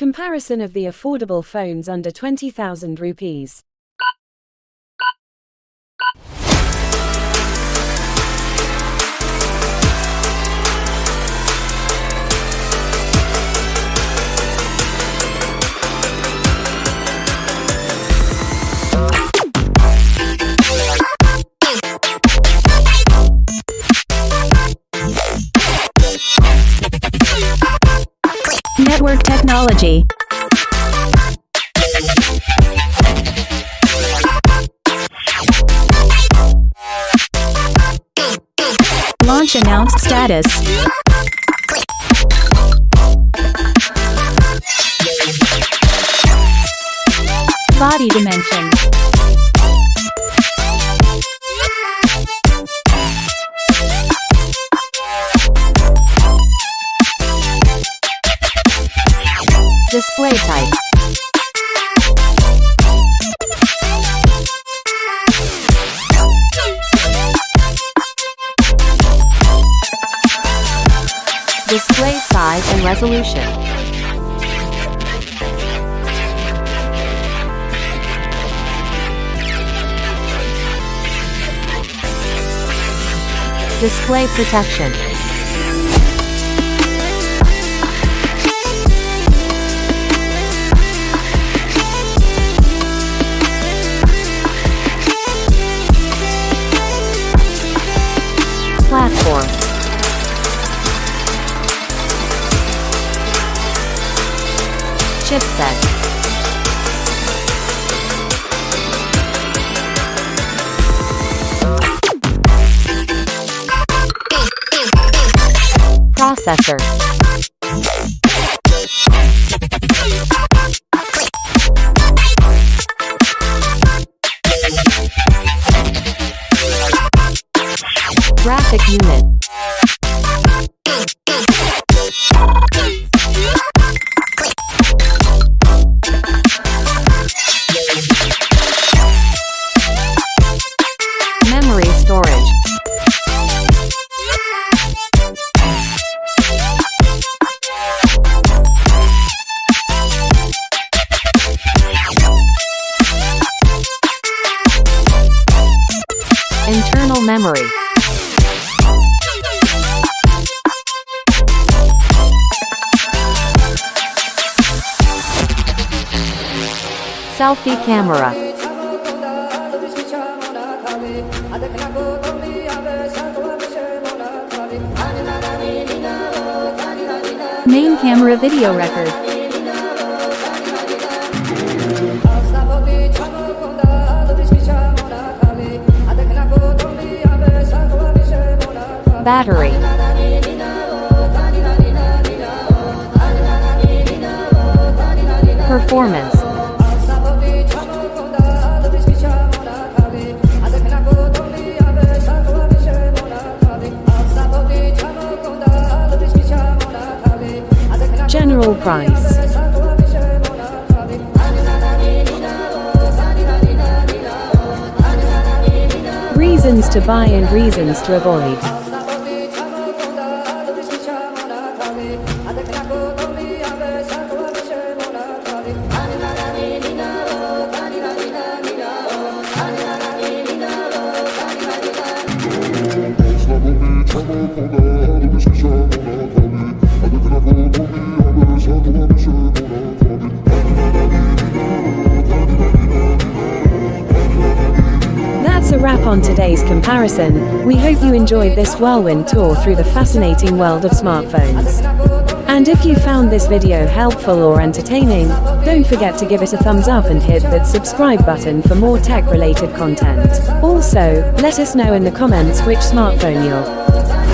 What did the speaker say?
Comparison of the affordable phones under 20,000 rupees. Network technology. Launch announced status. Body dimension. Display type. Display size and resolution. Display protection. Platform. Chipset. Processor. Graphic unit. Memory storage. Internal memory. Selfie camera. Main camera video record. Battery. Performance. General price. Reasons to buy and reasons to avoid. That's a wrap on today's comparison. We hope you enjoyed this whirlwind tour through the fascinating world of smartphones. And if you found this video helpful or entertaining, don't forget to give it a thumbs up and hit that subscribe button for more tech-related content. Also, let us know in the comments which smartphone you're